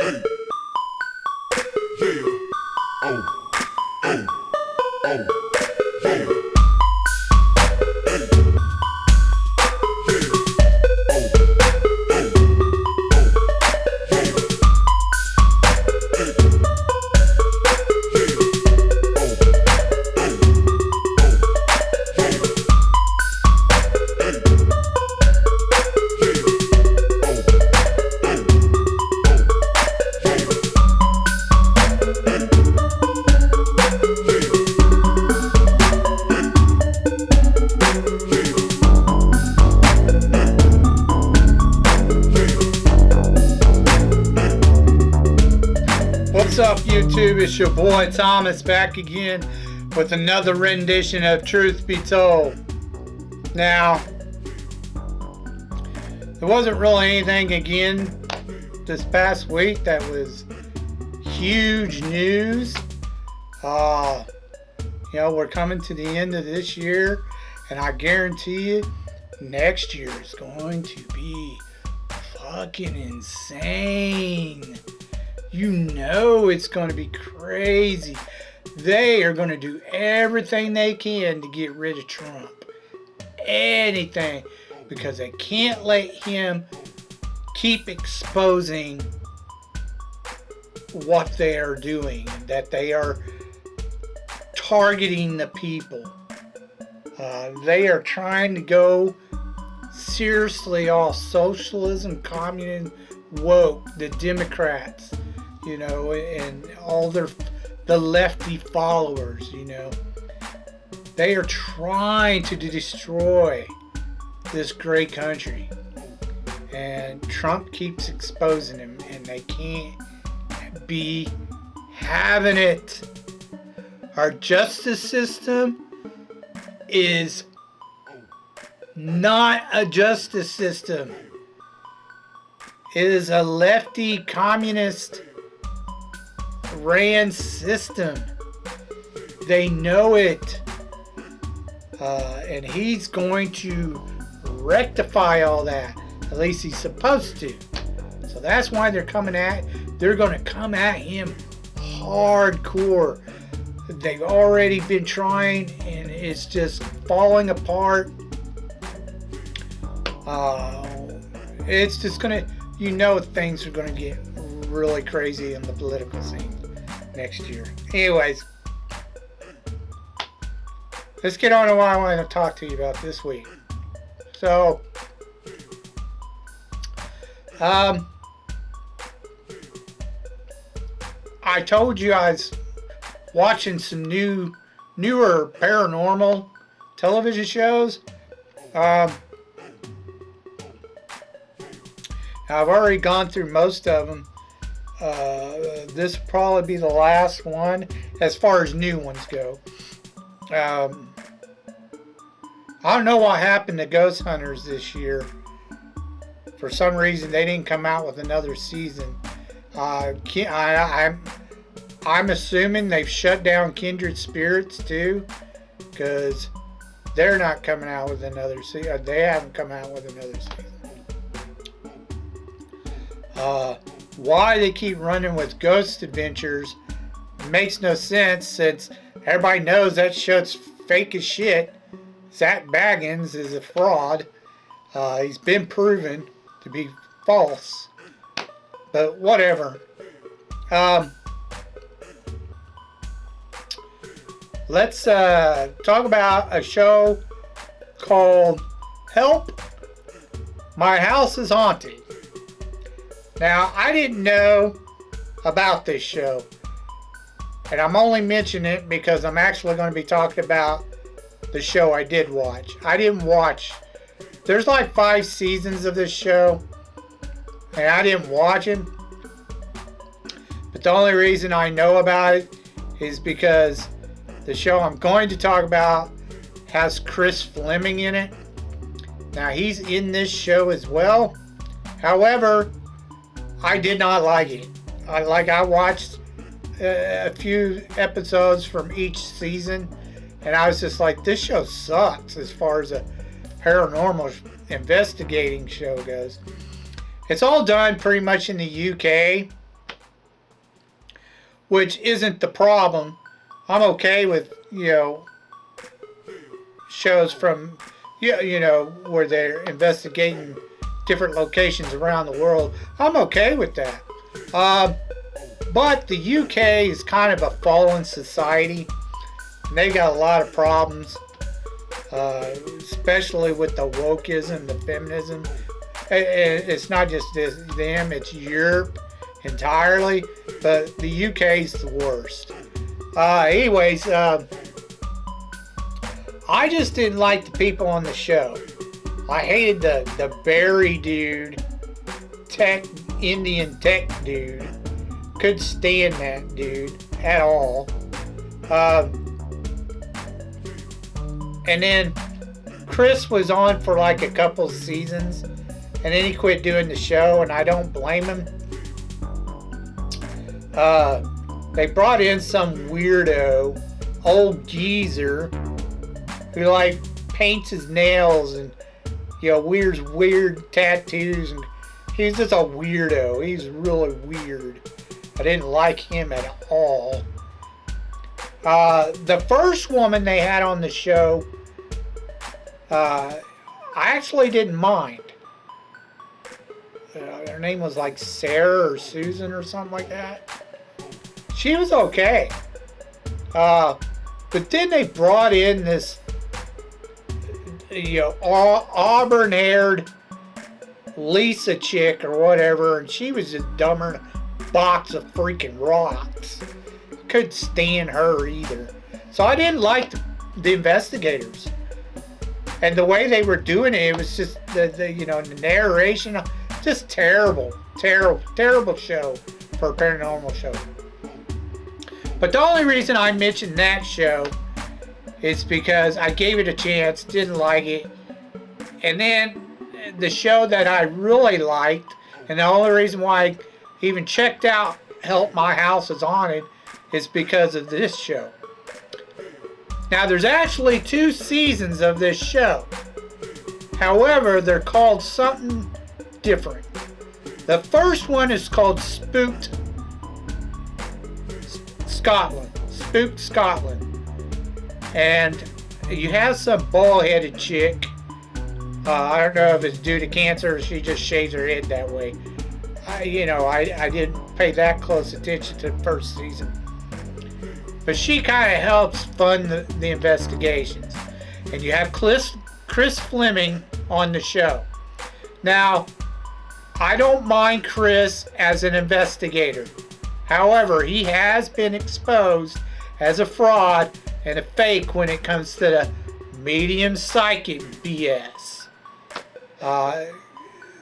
Hey, yeah, oh, oh, oh, yeah. What's up, YouTube? It's your boy Thomas back again with another rendition of Truth Be Told. Now, there wasn't really anything again this past week that was huge news. We're coming to the end of this year, and I guarantee you, next year is going to be fucking insane. You know it's going to be crazy. They are going to do everything they can to get rid of Trump. Anything. Because they can't let him keep exposing what they are doing. That they are targeting the people. They are trying to go seriously all socialism, communism, woke, the Democrats. And all the lefty followers, they are trying to destroy this great country, and Trump keeps exposing him, and they can't be having it. Our justice system is not a justice system. It is a lefty communist ran system. They know it. And he's going to rectify all that. At least he's supposed to. So that's why they're going to come at him hardcore. They've already been trying, and it's just falling apart. It's just going to, things are going to get really crazy in the political scene next year. Anyways, let's get on to what I want to talk to you about this week. So, I told you I was watching some newer paranormal television shows. I've already gone through most of them. This will probably be the last one as far as new ones go. I don't know what happened to Ghost Hunters this year. For some reason, they didn't come out with another season. I'm assuming they've shut down Kindred Spirits too, because they're not coming out with another season. They haven't come out with another season. Why they keep running with Ghost Adventures makes no sense, since everybody knows that show's fake as shit. Zach Baggins is a fraud. He's been proven to be false. But whatever. Let's talk about a show called Help! My House is Haunted. Now, I didn't know about this show, and I'm only mentioning it because I'm actually going to be talking about the show I did watch. I didn't watch. There's like 5 seasons of this show, and I didn't watch them. But the only reason I know about it is because the show I'm going to talk about has Chris Fleming in it. Now, he's in this show as well. However, I did not like it. I watched a few episodes from each season, and I was just like, this show sucks as far as a paranormal investigating show goes. It's all done pretty much in the UK. which isn't the problem. I'm okay with, shows from, where they're investigating different locations around the world. I'm okay with that. But the UK is kind of a fallen society. And they got a lot of problems, especially with the wokeism, the feminism. It's not just them, it's Europe entirely, but the UK is the worst. Anyways, I just didn't like the people on the show. I hated the Barry dude, Indian tech dude. Couldn't stand that dude at all. And then Chris was on for like a couple seasons, and then he quit doing the show, and I don't blame him. They brought in some weirdo, old geezer, who like paints his nails and wears weird tattoos, and he's just a weirdo. He's really weird. I didn't like him at all. The first woman they had on the show, I actually didn't mind. Her name was like Sarah or Susan or something like that. She was okay. But then they brought in this, auburn-haired Lisa chick or whatever, and she was just dumber than a box of freaking rocks. Couldn't stand her either. So I didn't like the investigators. And the way they were doing it, it was just the narration, just terrible show for a paranormal show. But the only reason I mentioned that show is because I gave it a chance, didn't like it. And then the show that I really liked, and the only reason why I even checked out Help My House is Haunted, is because of this show. Now there's actually 2 seasons of this show. However, they're called something different. The first one is called Spooked Scotland. Spooked Scotland. And you have some bald-headed chick. I don't know if it's due to cancer or she just shaves her head that way. I didn't pay that close attention to the first season. But she kind of helps fund the investigations. And you have Chris Fleming on the show. Now, I don't mind Chris as an investigator. However, he has been exposed as a fraud and a fake when it comes to the medium psychic BS.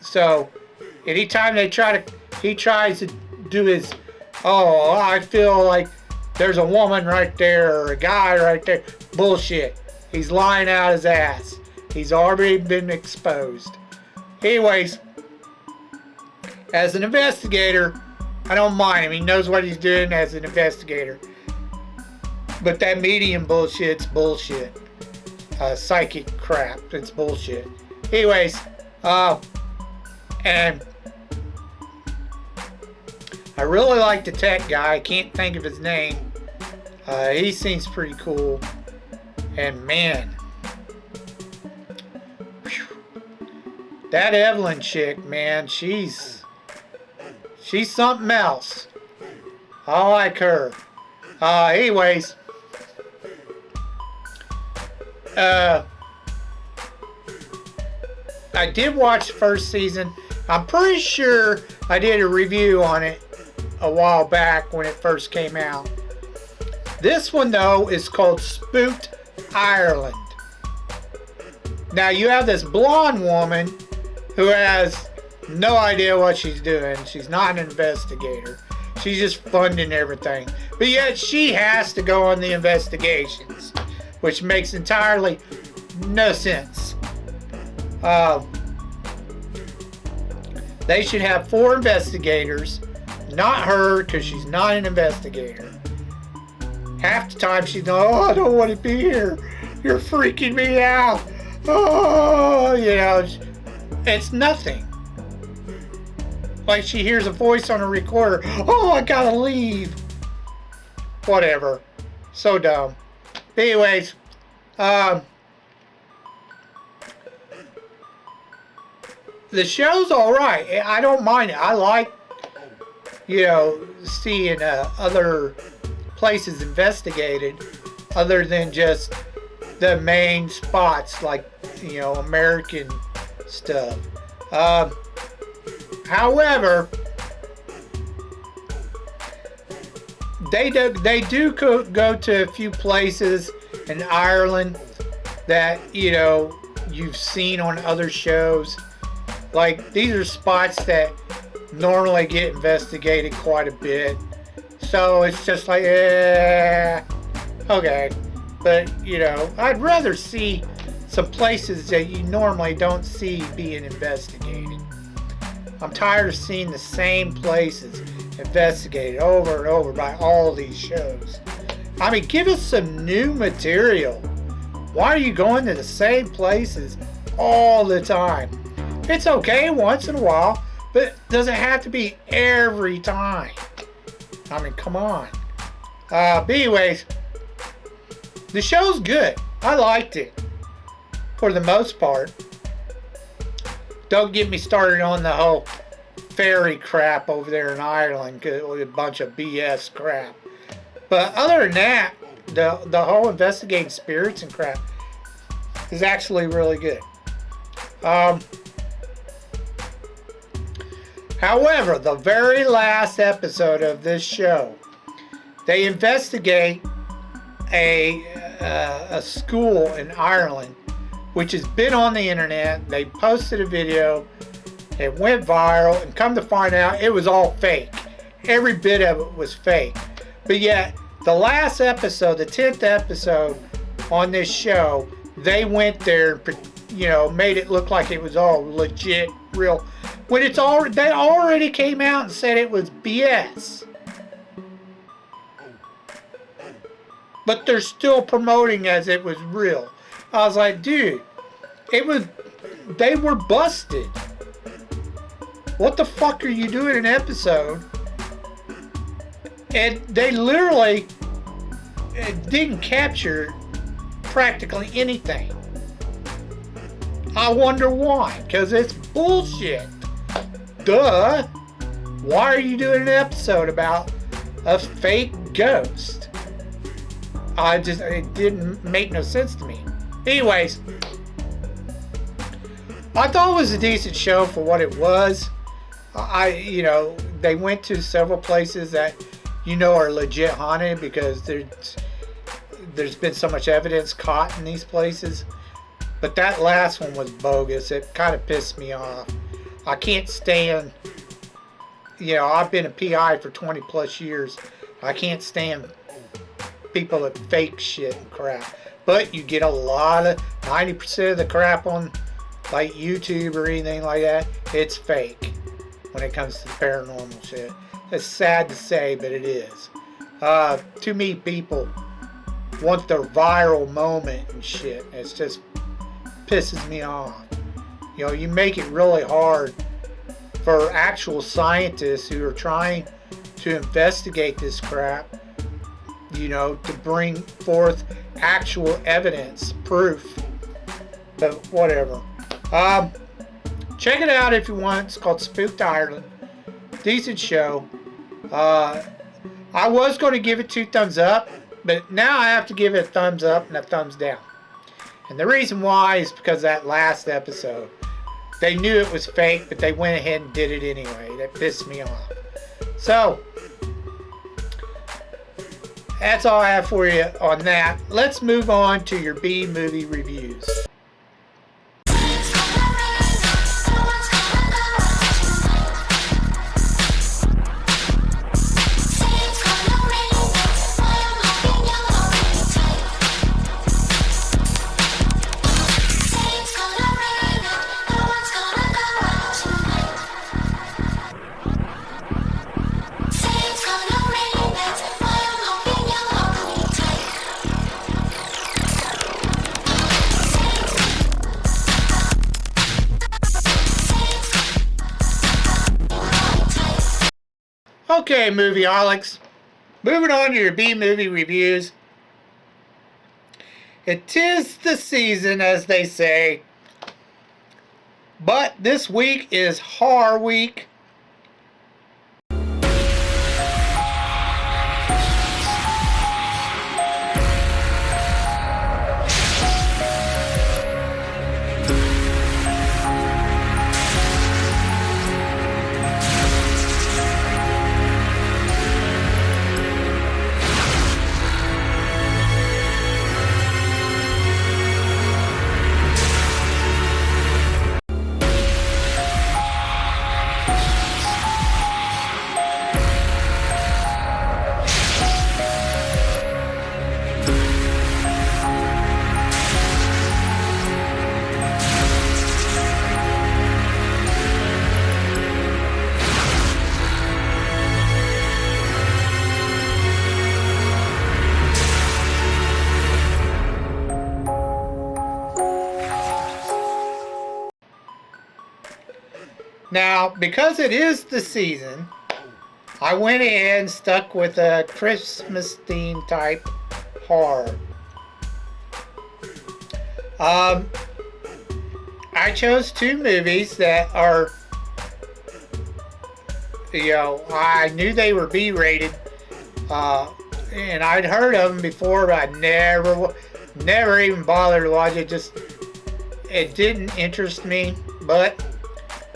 So, anytime he tries to do his, I feel like there's a woman right there or a guy right there. Bullshit. He's lying out his ass. He's already been exposed. Anyways, as an investigator, I don't mind him. He knows what he's doing as an investigator. But that medium bullshit's bullshit. Psychic crap. It's bullshit. Anyways, and I really like the tech guy. I can't think of his name. He seems pretty cool. And man, that Evelyn chick, man, she's something else. I like her. Anyways, I did watch the first season. I'm pretty sure I did a review on it a while back when it first came out. This one, though, is called Spooked Ireland. Now, you have this blonde woman who has no idea what she's doing. She's not an investigator. She's just funding everything. But yet, she has to go on the investigations, which makes entirely no sense. They should have 4 investigators, not her, because she's not an investigator. Half the time she's going, I don't want to be here. You're freaking me out. It's nothing. Like she hears a voice on a recorder. I gotta leave. whatever. So dumb. Anyways, the show's alright. I don't mind it. I like, seeing other places investigated other than just the main spots like, American stuff. However, they do go to a few places in Ireland that, you've seen on other shows. Like, these are spots that normally get investigated quite a bit. So it's just like, okay. But, I'd rather see some places that you normally don't see being investigated. I'm tired of seeing the same places investigated over and over by all these shows. I mean, give us some new material. Why are you going to the same places all the time? It's okay once in a while, but does it have to be every time? I mean, come on. But anyways, the show's good. I liked it for the most part. Don't get me started on the whole fairy crap over there in Ireland, cause it was a bunch of BS crap. But other than that, the whole investigating spirits and crap is actually really good. However, the very last episode of this show, they investigate a school in Ireland, which has been on the internet. They posted a video, it went viral, and come to find out it was all fake. Every bit of it was fake. But yet, the last episode, the 10th episode on this show, they went there and, made it look like it was all legit, real. When they already came out and said it was BS. But they're still promoting as it was real. I was like, dude, they were busted. What the fuck are you doing in an episode? And they literally didn't capture practically anything. I wonder why. Because it's bullshit. Duh. Why are you doing an episode about a fake ghost? It didn't make no sense to me. Anyways, I thought it was a decent show for what it was. They went to several places that are legit haunted because there's been so much evidence caught in these places. But that last one was bogus. It kind of pissed me off. I can't stand, I've been a PI for 20 plus years. I can't stand people that fake shit and crap. But you get a lot of, 90% of the crap on like YouTube or anything like that, it's fake when it comes to the paranormal shit. It's sad to say, but it is. Too many people want their viral moment and shit. It's just pisses me off. You make it really hard for actual scientists who are trying to investigate this crap, to bring forth actual evidence, proof. But whatever. Check it out if you want. It's called Spooked Ireland. Decent show. I was going to give it 2 thumbs up, but now I have to give it a thumbs up and a thumbs down. And the reason why is because that last episode, they knew it was fake, but they went ahead and did it anyway. That pissed me off. So, that's all I have for you on that. Let's move on to your B-movie reviews. Okay, movieaholics. moving on to your B-movie reviews. It is the season, as they say. But this week is horror week. Now, because it is the season, I went ahead and stuck with a Christmas theme type horror. I chose two movies that are, I knew they were B-rated, and I'd heard of them before, but I never even bothered to watch it. It didn't interest me, but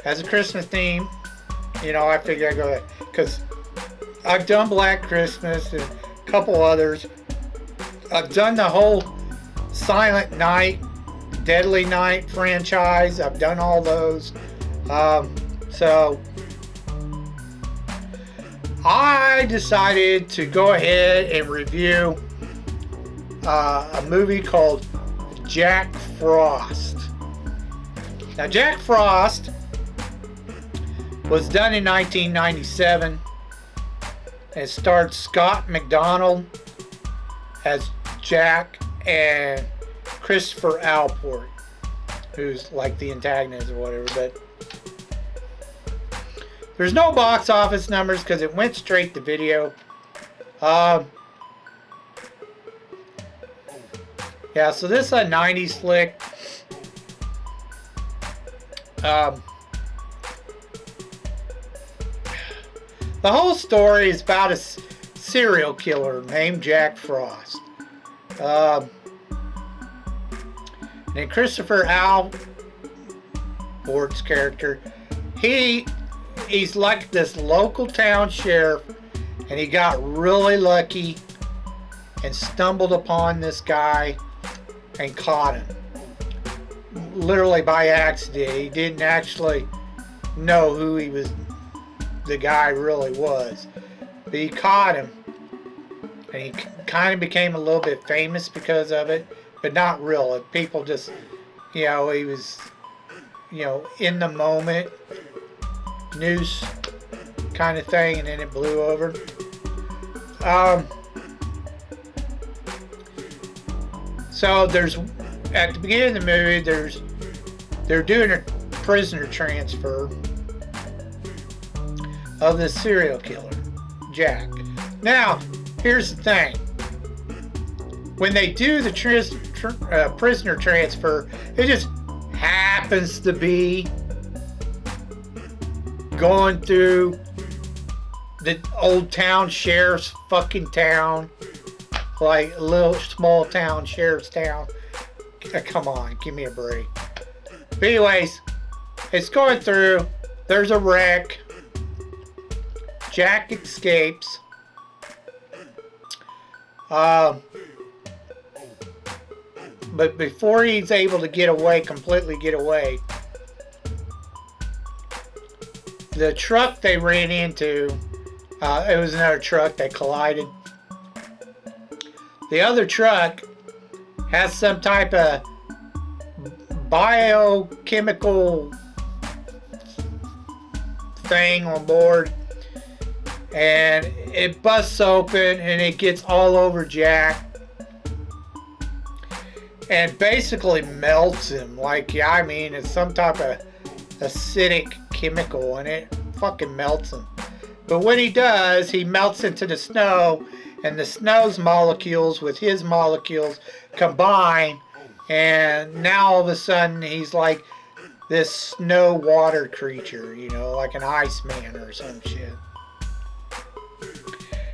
as a Christmas theme, I figured I'd go there. Because I've done Black Christmas and a couple others. I've done the whole Silent Night, Deadly Night franchise. I've done all those. So I decided to go ahead and review a movie called Jack Frost. Now, Jack Frost was done in 1997. It starred Scott McDonald as Jack and Christopher Alport, who's like the antagonist or whatever. But there's no box office numbers because it went straight to video. Yeah, so this is a 90s flick. The whole story is about a serial killer named Jack Frost. And Christopher Alport's character, he's like this local town sheriff, and he got really lucky and stumbled upon this guy and caught him. Literally by accident. He didn't actually know who the guy really was. But he caught him, and he kind of became a little bit famous because of it, but not really. People just, he was, in the moment, news kind of thing, and then it blew over. So there's, at the beginning of the movie, they're doing a prisoner transfer of the serial killer, Jack. Now, here's the thing. When they do the prisoner transfer, it just happens to be going through the old town sheriff's fucking town, like a little small town, sheriff's town. Come on, give me a break. But anyways, it's going through, there's a wreck, Jack escapes. But before he's able to completely get away, the truck they ran into, it was another truck that collided. The other truck has some type of biochemical thing on board, and it busts open and it gets all over Jack and basically melts him. It's some type of acidic chemical, and it fucking melts him. But when he does, he melts into the snow, and the snow's molecules with his molecules combine, and now all of a sudden he's like this snow water creature, you know, like an Iceman or some shit.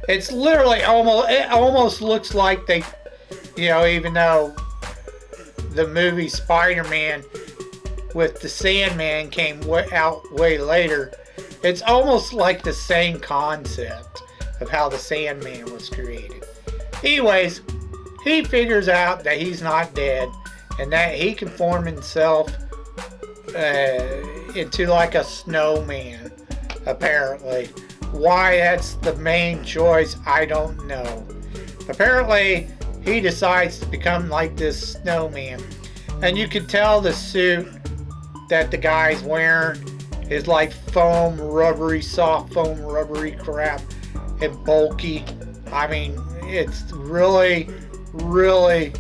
It's literally it almost looks like they, you know, even though the movie Spider-Man with the Sandman came out way later, it's almost like the same concept of how the Sandman was created. Anyways, he figures out that he's not dead and that he can form himself into like a snowman, apparently. Why that's the main choice, I don't know. Apparently, he decides to become like this snowman. And you can tell the suit that the guy's wearing is like foam, rubbery, soft foam, rubbery crap, and bulky. I mean, it's really, really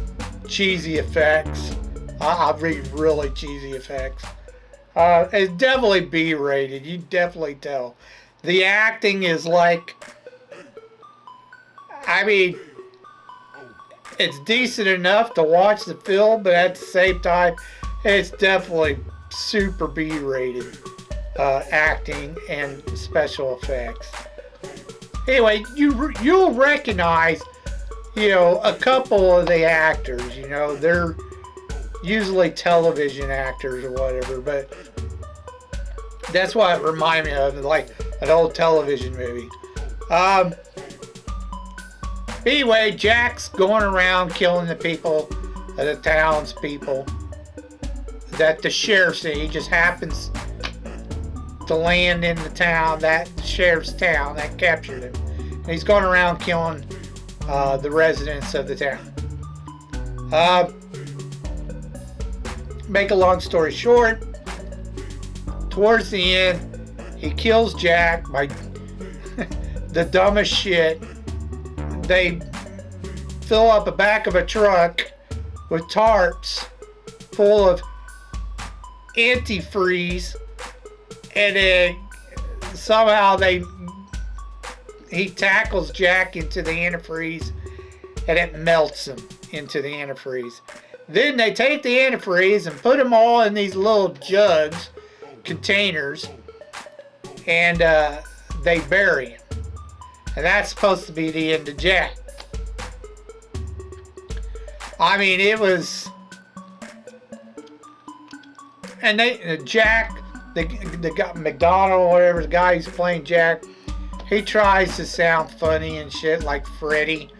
cheesy effects. I read really cheesy effects. It's definitely B-rated. You definitely tell. The acting is like, I mean, it's decent enough to watch the film, but at the same time, it's definitely super B-rated acting and special effects. Anyway, you'll recognize, you know, a couple of the actors. You know, they're usually television actors or whatever, but that's what it reminded me of, like an old television movie. Anyway, Jack's going around killing the people, the townspeople that the sheriff's in. He just happens to land in the town, that sheriff's town that captured him. And he's going around killing the residents of the town. Make a long story short, towards the end, he kills Jack by the dumbest shit. They fill up the back of a truck with tarps full of antifreeze, and then somehow he tackles Jack into the antifreeze, and it melts him into the antifreeze. Then they take the antifreeze and put them all in these little jugs, containers, and they bury him. And that's supposed to be the end of Jack. I mean, it was... And Jack, the guy, McDonald or whatever, the guy who's playing Jack, he tries to sound funny and shit like Freddy,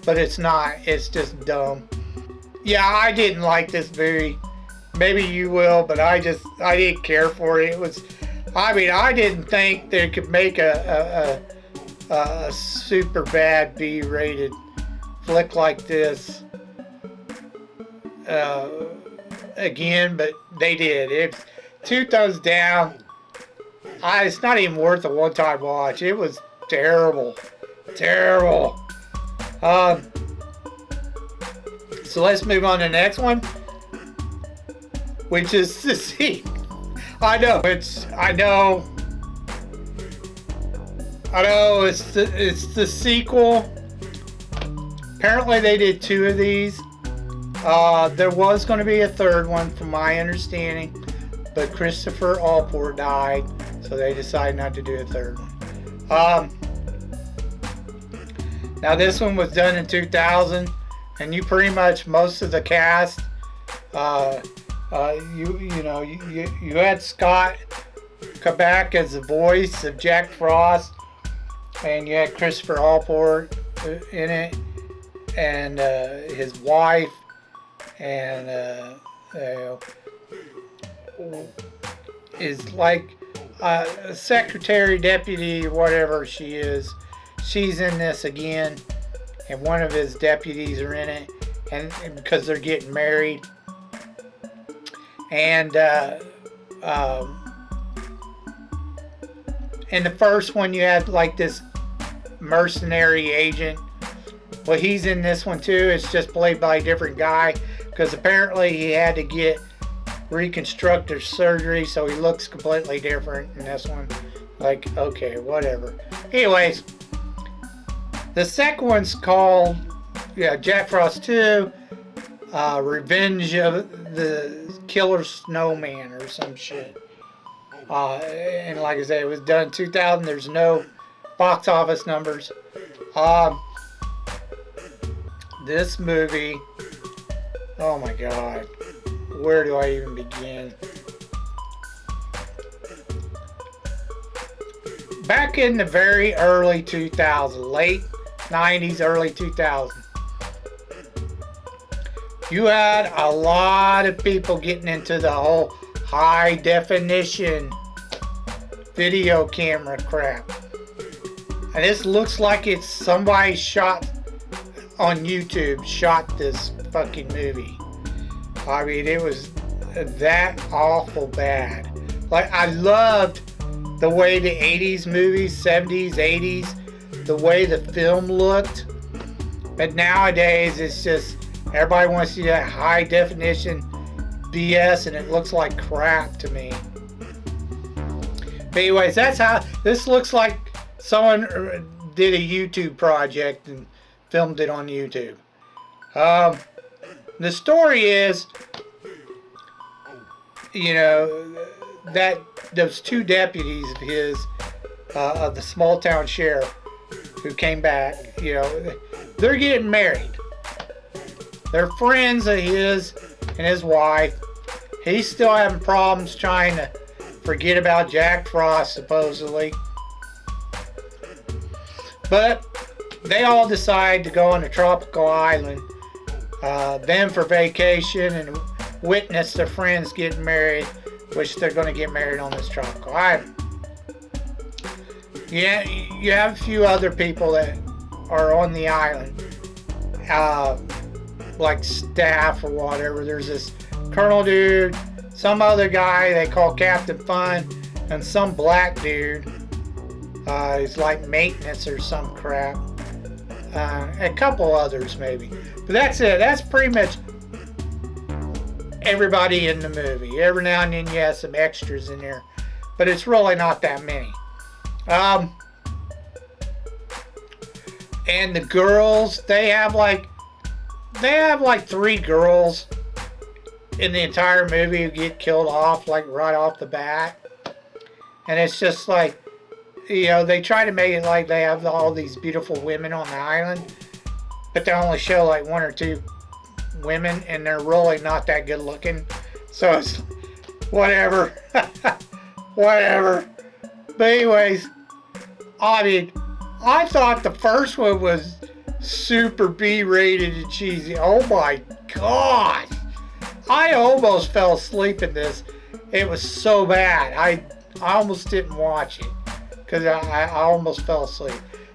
but it's not. It's just dumb. Yeah, I didn't like this movie. Maybe you will, but I didn't care for it. It was, I mean, I didn't think they could make a super bad B-rated flick like this again, but they did. It's 2 thumbs down. It's not even worth a one-time watch. It was terrible. Terrible. So let's move on to the next one, which is the sequel. I know it's the sequel. Apparently they did 2 of these. There was going to be a third one from my understanding, but Christopher Allport died, so they decided not to do a third one. Now this one was done in 2000, and you pretty much, most of the cast, you had Scott come back as the voice of Jack Frost, and you had Christopher Allport in it, and his wife, and is like secretary, deputy, whatever she is. She's in this again, and one of his deputies are in it, and because they're getting married. And in the first one, you had like this mercenary agent. Well, he's in this one too. It's just played by a different guy, because apparently he had to get reconstructive surgery, so he looks completely different in this one. Like, okay, whatever. Anyways, The second one's called Jack Frost 2, Revenge of the Killer Snowman or some shit. And like I said, it was done in 2000. There's no box office numbers. This movie, oh my god, where do I even begin? Back in the very early 2000s, late 90s, early 2000s, you had a lot of people getting into the whole high definition video camera crap. And this looks like it's somebody shot on YouTube, shot this fucking movie. I mean, it was that awful bad. Like, I loved the way the 80s movies, 70s, 80s, the way the film looked. But nowadays, it's just, everybody wants to see that high definition BS, and it looks like crap to me. But anyways, that's how, this looks like someone did a YouTube project and filmed it on YouTube. The story is, you know, that those two deputies of his, of the small town sheriff who came back, you know, they're getting married. They're friends of his and his wife. He's still having problems trying to forget about Jack Frost, supposedly. But they all decide to go on a tropical island, them for vacation, and witness their friends getting married, which they're going to get married on this tropical island. Yeah, you have a few other people that are on the island, like staff or whatever. There's this colonel dude, some other guy they call Captain Fun, and some black dude. He's like maintenance or some crap. A couple others maybe. But that's it. That's pretty much everybody in the movie. Every now and then you have some extras in there, but it's really not that many. And the girls, they have like 3 girls in the entire movie who get killed off like right off the bat. And it's just like, you know, they try to make it like they have all these beautiful women on the island, but they only show like 1 or 2 women, and they're really not that good looking. So it's whatever. Whatever. But anyways, I mean, I thought the first one was super B-rated and cheesy. Oh my gosh. I almost fell asleep in this. It was so bad. I almost didn't watch it because I almost fell asleep.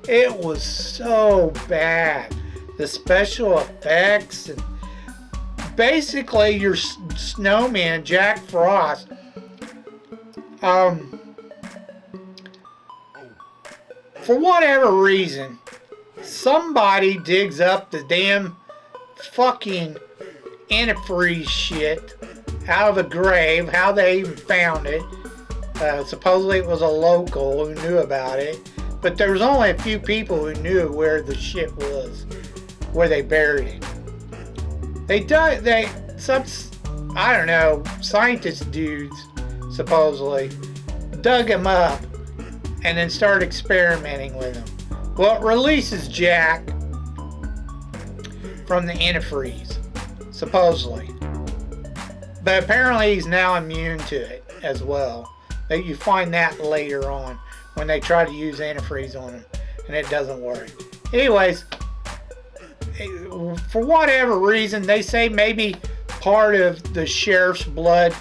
It was so bad. The special effects, and basically your snowman, Jack Frost, for whatever reason, somebody digs up the damn fucking antifreeze shit out of a grave. How they even found it. Supposedly it was a local who knew about it, but there was only a few people who knew where the shit was, where they buried it. I don't know, scientist dudes supposedly dug him up and then started experimenting with him. Well, it releases Jack from the antifreeze, supposedly. But apparently he's now immune to it as well. You find that later on when they try to use antifreeze on him, and it doesn't work. Anyways, for whatever reason, they say maybe part of the sheriff's blood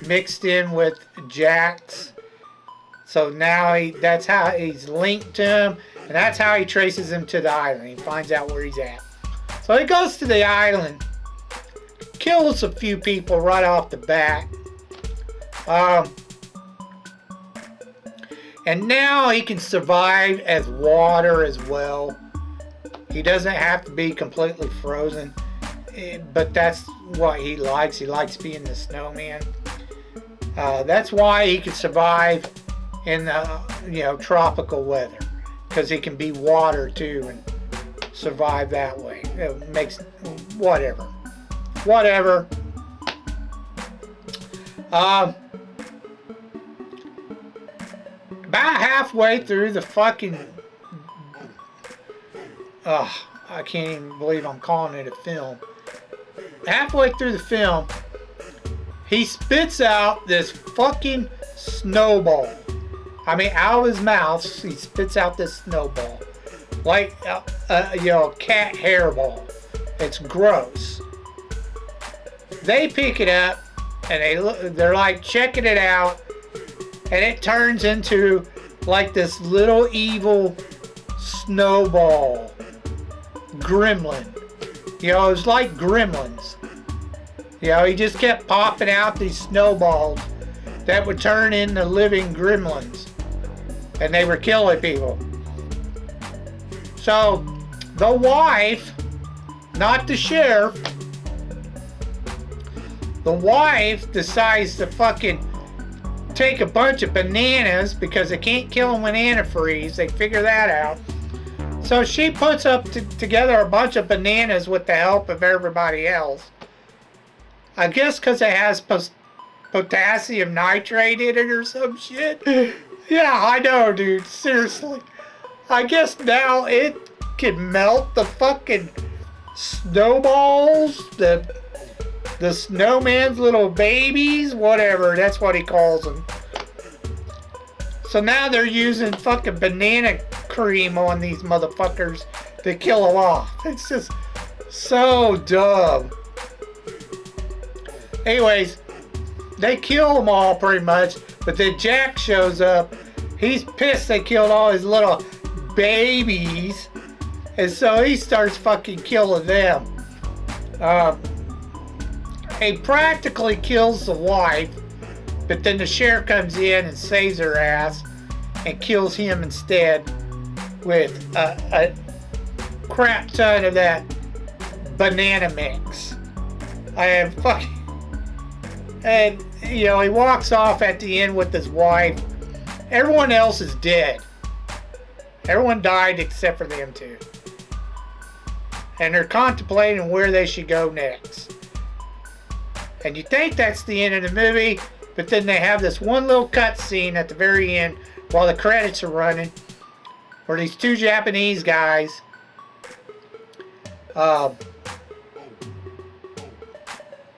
mixed in with Jack's. So now that's how he's linked to him, and that's how he traces him to the island. He finds out where he's at. So he goes to the island, kills a few people right off the bat. And now he can survive as water as well. He doesn't have to be completely frozen, but that's what he likes. He likes being the snowman. That's why he can survive in the tropical weather, because he can be water too and survive that way. It makes whatever. Whatever. About halfway through the fucking I can't even believe I'm calling it a film. Halfway through the film, he spits out this fucking snowball. I mean, out of his mouth, he spits out this snowball. Like, you know, a cat hairball. It's gross. They pick it up, and they're like checking it out, and it turns into like this little evil snowball gremlin. You know, it's like Gremlins. You know, he just kept popping out these snowballs that would turn into living gremlins. And they were killing people. So, the wife, not the sheriff, the wife decides to fucking take a bunch of bananas because they can't kill them with antifreeze. They figure that out. So she puts up together a bunch of bananas with the help of everybody else. I guess because it has potassium nitrate in it or some shit. Yeah, I know, dude. Seriously. I guess now it can melt the fucking snowballs, the snowman's little babies, whatever. That's what he calls them. So now they're using fucking banana cream on these motherfuckers to kill them off. It's just so dumb. Anyways, they kill them all pretty much, but then Jack shows up. He's pissed they killed all his little babies, and so he starts fucking killing them. He practically kills the wife, but then the sheriff comes in and saves her ass and kills him instead with a crap ton of that banana mix. I am fucking... And, you know, he walks off at the end with his wife. Everyone else is dead. Everyone died except for them two. And they're contemplating where they should go next. And you think that's the end of the movie, but then they have this one little cut scene at the very end while the credits are running, where these two Japanese guys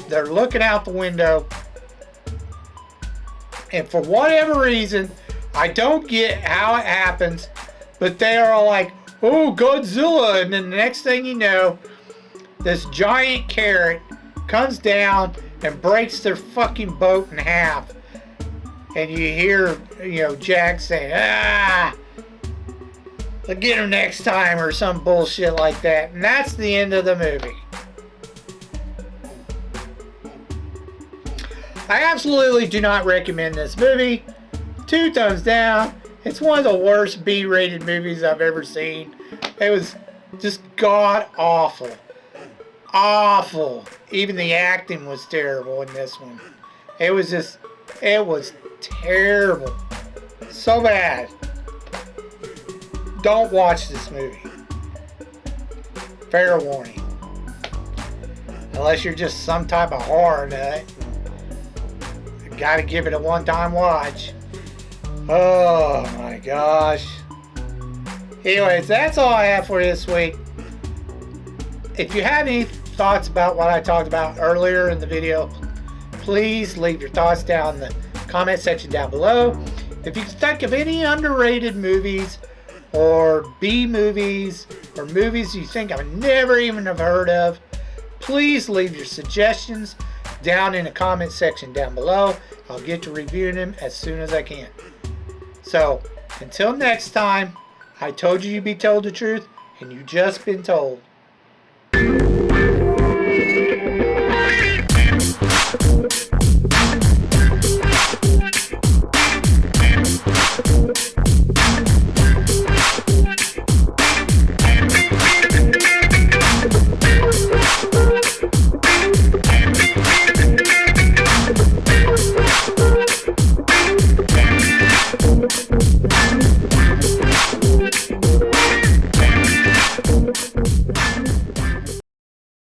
they're looking out the window, and for whatever reason, I don't get how it happens, but they are all like, oh, Godzilla, and then the next thing you know, this giant carrot comes down and breaks their fucking boat in half. And you hear, you know, Jack saying, I'll get him next time, or some bullshit like that. And that's the end of the movie. I absolutely do not recommend this movie. 2 thumbs down. It's one of the worst B-rated movies I've ever seen. It was just god-awful. Awful. Even the acting was terrible in this one. It was just, it was terrible. So bad. Don't watch this movie. Fair warning. Unless you're just some type of horror nut. You gotta give it a one-time watch. Oh my gosh. Anyways, that's all I have for you this week. If you have any thoughts about what I talked about earlier in the video, please leave your thoughts down in the comment section down below. If you can think of any underrated movies or B movies or movies you think I've never even have heard of, please leave your suggestions down in the comment section down below. I'll get to reviewing them as soon as I can. So, until next time, I told you you'd be told the truth, and you just been told.